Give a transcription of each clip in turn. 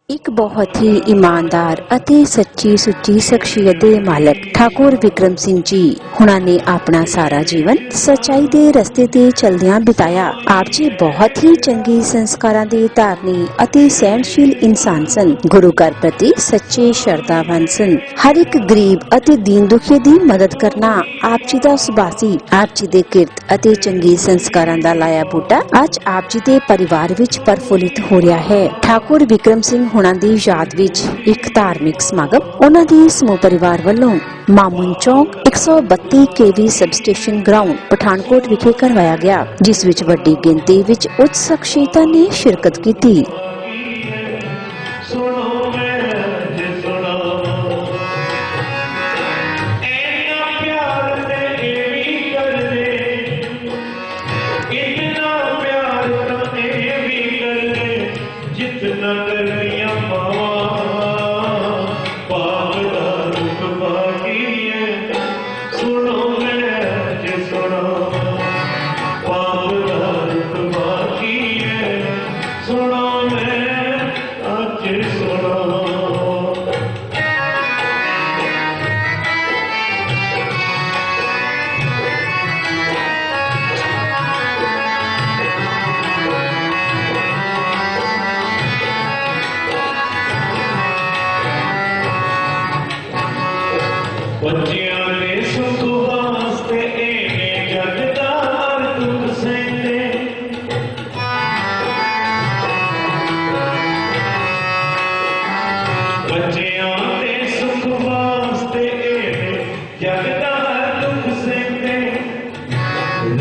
ਇੱਕ ਬਹੁਤ ਹੀ ਇਮਾਨਦਾਰ ਅਤੇ ਸੱਚੀ ਸੁੱਚੀ ਸ਼ਖਸੀਅਤ ਦੇ ਮਾਲਕ ਠਾਕੁਰ ਵਿਕਰਮ ਸਿੰਘ ਜੀ ਹੁਣਾਂ ਨੇ ਆਪਣਾ ਸਾਰਾ ਜੀਵਨ ਸੱਚਾਈ ਦੇ ਰਸਤੇ ਤੇ ਚਲਦਿਆਂ ਬਿਤਾਇਆ। ਆਪ ਜੀ ਬਹੁਤ ਹੀ ਚੰਗੇ ਸੰਸਕਾਰਾਂ ਦੇ ਧਾਰਨੀ ਅਤੇ ਸਹਿਣਸ਼ੀਲ ਇਨਸਾਨ ਸਨ। ਗੁਰੂ ਘਰ ਪ੍ਰਤੀ ਸੱਚੇ ਸ਼ਰਧਾਵਾਨ ਸਨ। ਹਰ ਇੱਕ ਗਰੀਬ ਅਤੇ ਦੀਨ ਦੁਖੀ ਦੀ ਮਦਦ ਕਰਨਾ ਆਪ ਜੀ ਦਾ ਸੁਭਾਅ ਸੀ। ਆਪ ਜੀ ਦੇ ਕਿਰਤ ਅਤੇ ਚੰਗੇ ਸੰਸਕਾਰਾਂ ਦਾ ਲਾਇਆ ਬੂਟਾ ਅੱਜ ਆਪ ਜੀ ਦੇ ਪਰਿਵਾਰ ਵਿੱਚ ਪ੍ਰਫੁੱਲਿਤ ਹੋ ਰਿਹਾ ਹੈ। ਠਾਕੁਰ ਵਿਕਰਮ ਸਿੰਘ ਹੁਣਾਂ ਦੀ ਯਾਦ ਵਿੱਚ ਇੱਕ ਧਾਰਮਿਕ ਸਮਾਗਮ ਉਹਨਾਂ ਦੇ ਸਮੂਹ ਪਰਿਵਾਰ ਵੱਲੋਂ ਮਾਮੂਨ ਚੌਕ 132 KV sub station ground Pathankot ਵਿਖੇ ਕਰਵਾਇਆ ਗਿਆ, ਜਿਸ ਵਿੱਚ ਵੱਡੀ ਗਿਣਤੀ ਵਿੱਚ ਉੱਚ ਸ਼ਖਸੀਅਤਾਂ ਨੇ ਸ਼ਿਰਕਤ ਕੀਤੀ। ਬੱਚਿਆਂ ਦੇ ਸੁੱਖ ਵਾਸਤੇ ਇਹਨੇ ਜਗ ਦਾ ਹਰ ਦੁੱਖ ਸਹਿੰਦੇ। ਬੱਚਿਆਂ ਦੇ ਸੁੱਖ ਵਾਸਤੇ ਇਹਨੇ ਜਗ ਦਾ ਹਰ ਦੁੱਖ ਸਹਿੰਦੇ।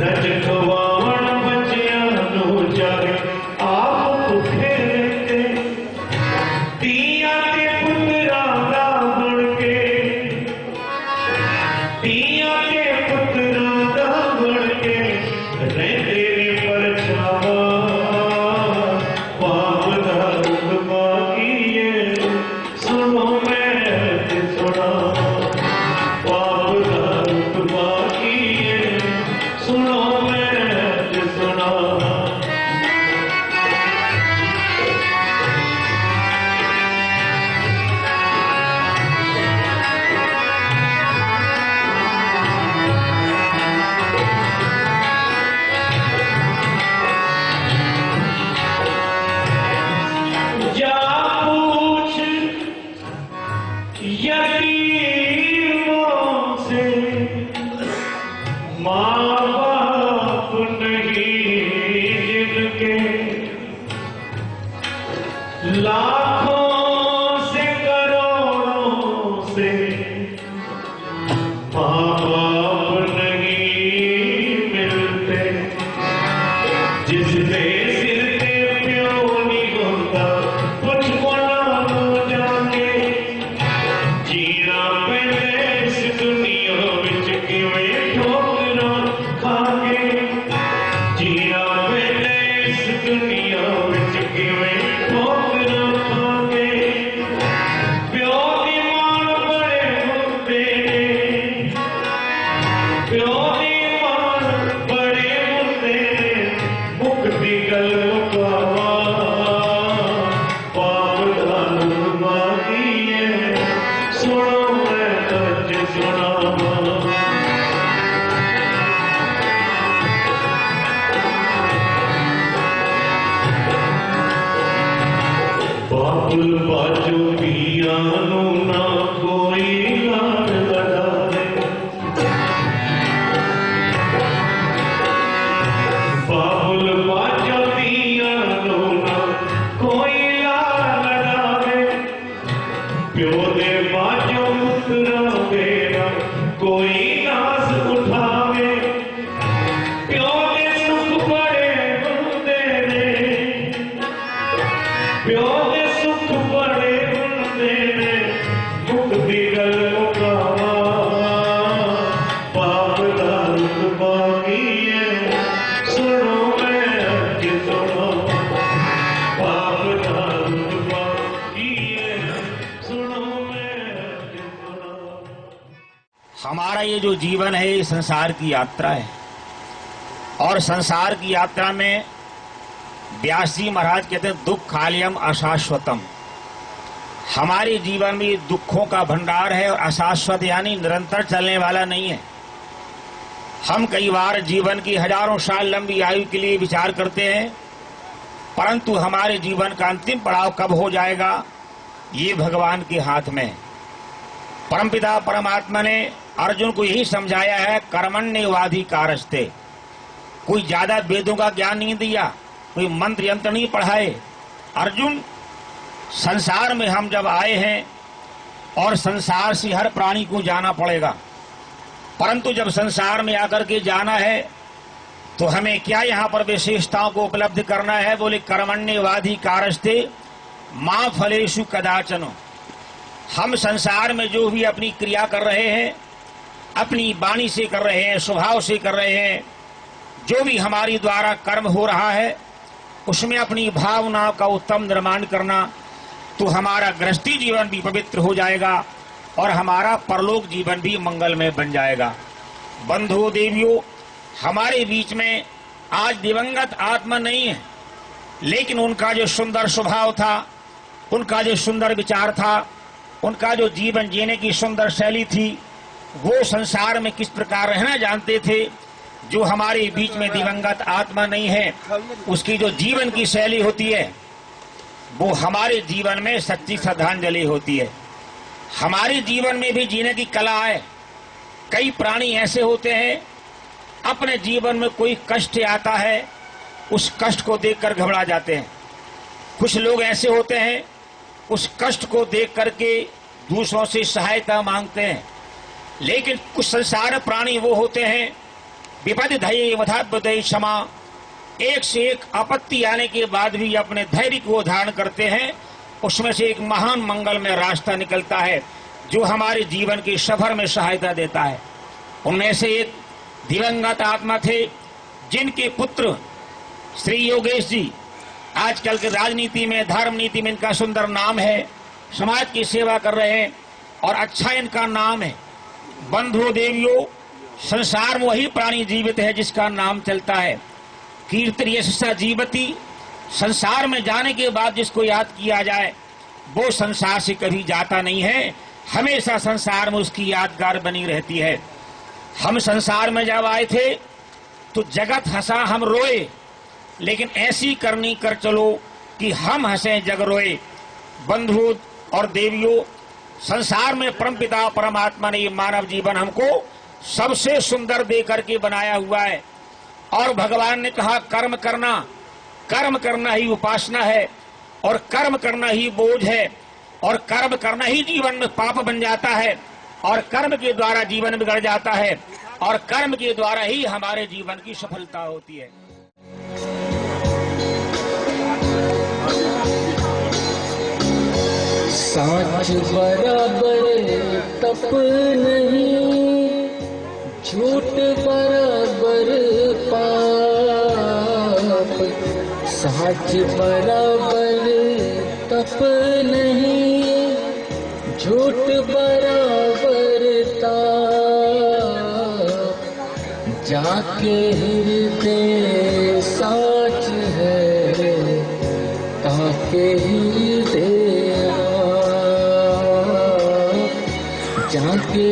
ਰਜ ਖਵਾਉਣ ਬੱਚਿਆਂ ਨੂੰ ਜਗ ਆਪ ਭੁੱਖੇ ਰਹਿੰਦੇ। ਧੀਆਂ ਤੇ ਪੁੱਤਰਾਂ ਦਾ ਬਣ ਕੇ ਧੀਆਂ ਤੇ ਪੁੱਤਰਾਂ ਦਾ ਬਣ ਕੇ ਰਹਿੰਦੇ ਨੇ ਪਰਛਾਵਾਂ। ਪਾਪ ਦਾ ਰੁੱਖ ਮਾਗੀਏ ਸੁਣੋ ਮੈਂ ਤੇ ਸੁਣਾ। ਪਾਪ ਦਾ ਰੁੱਖ ਮਾਗੀਏ ਸੁਣੋ ਮੈਂ ਤੇ ਸੁਣਾ। यतीमों से माँ बाप नहीं जिनके लाखों से करोड़ों से माँ बाप नहीं मिलते। जिसने सिर ते प्यो नहीं होता मुझको ना जाके। जीना पैंदा इस दुनिया विच किवें ठोकरां खा के। जीना पैंदा इस दुनिया विच किवें ठोकरां खा के। प्यो दी मान बड़े हुंदे ने। प्यो दी मान बड़े हुंदे ने। मुक्ति गल मुकावा पाप दा रुख मागीए सुनो मैं अज सुनावा। बाबुल बाजो पिया नू ना कोई लाड लगावे। बाबुल बाजो पिया नू ना कोई लाड लगावे। प्यो दे बाजो पुत्रा मेरा कोई नास उठावे। प्यो दे सुख बड़े हुंदे ने। प्यो दे सुख बड़े हुंदे ने। मुक्ति गल मुकावा पाप दा रुख मागीए सुनो मैं अज सुना। पाप दा रुख मागीए सुनो मैं अज सुना। हमारा ये जो जीवन है ये संसार की यात्रा है और संसार की यात्रा में व्यास जी महाराज कहते हैं दुख खालियम अशाश्वतम। हमारे जीवन में ये दुखों का भंडार है और अशाश्वत यानी निरंतर चलने वाला नहीं है। हम कई बार जीवन की हजारों साल लंबी आयु के लिए विचार करते हैं, परंतु हमारे जीवन का अंतिम पड़ाव कब हो जाएगा ये भगवान के हाथ में। परमपिता परमात्मा ने अर्जुन को यही समझाया है, कर्मण्येवाधिकारस्ते। कोई ज्यादा वेदों का ज्ञान नहीं दिया, कोई मंत्र यंत्र नहीं पढ़ाए। अर्जुन, संसार में हम जब आए हैं और संसार से हर प्राणी को जाना पड़ेगा, परंतु जब संसार में आकर के जाना है तो हमें क्या यहाँ पर विशेषताओं को उपलब्ध करना है। बोले कर्मण्येवाधिकारस्ते मां फलेषु कदाचन। हम संसार में जो भी अपनी क्रिया कर रहे हैं, अपनी वाणी से कर रहे हैं, स्वभाव से कर रहे हैं, जो भी हमारी द्वारा कर्म हो रहा है उसमें अपनी भावनाओं का उत्तम निर्माण करना, तो हमारा गृहस्थी जीवन भी पवित्र हो जाएगा और हमारा परलोक जीवन भी मंगलमय बन जाएगा। बंधुओं देवियों, हमारे बीच में आज दिवंगत आत्मा नहीं है, लेकिन उनका जो सुंदर स्वभाव था, उनका जो सुंदर विचार था, उनका जो जीवन जीने की सुंदर शैली थी, वो संसार में किस प्रकार रहना जानते थे। जो हमारे बीच में दिवंगत आत्मा नहीं है, उसकी जो जीवन की शैली होती है वो हमारे जीवन में सच्ची श्रद्धांजलि होती है। हमारे जीवन में भी जीने की कला है। कई प्राणी ऐसे होते हैं, अपने जीवन में कोई कष्ट आता है, उस कष्ट को देखकर घबरा जाते हैं। कुछ लोग ऐसे होते हैं, उस कष्ट को देख करके दूसरों से सहायता मांगते हैं। लेकिन कुछ संसार प्राणी वो होते हैं, विपद धैर्य वधाद्वदय क्षमा, एक से एक आपत्ति आने के बाद भी अपने धैर्य को धारण करते हैं। उसमें से एक महान मंगल में रास्ता निकलता है जो हमारे जीवन के सफर में सहायता देता है। उनमें से एक दिवंगत आत्मा थे जिनके पुत्र श्री योगेश जी आजकल के राजनीति में, धर्म नीति में इनका सुंदर नाम है, समाज की सेवा कर रहे हैं और अच्छा इनका नाम है। बंधुओं देवियों, संसार में वही प्राणी जीवित है जिसका नाम चलता है। कीर्ति यशसा जीवती। संसार में जाने के बाद जिसको याद किया जाए वो संसार से कभी जाता नहीं है, हमेशा संसार में उसकी यादगार बनी रहती है। हम संसार में जब आए थे तो जगत हंसा हम रोए, लेकिन ऐसी करनी कर चलो कि हम हंसे जग रोए। बंधुओं और देवियों, संसार में परमपिता परमात्मा ने ये मानव जीवन हमको सबसे सुंदर दे करके बनाया हुआ है और भगवान ने कहा कर्म करना ही उपासना है और कर्म करना ही बोझ है और कर्म करना ही जीवन में पाप बन जाता है और कर्म के द्वारा जीवन बिगड़ जाता है और कर्म के द्वारा ही हमारे जीवन की सफलता होती है। साच बराबर तप नहीं, झूठ बराबर पाप। साच बराबर तप नहीं, झूठ बराबर ताप। जाके हृदय साच है, ताके हृदय जाके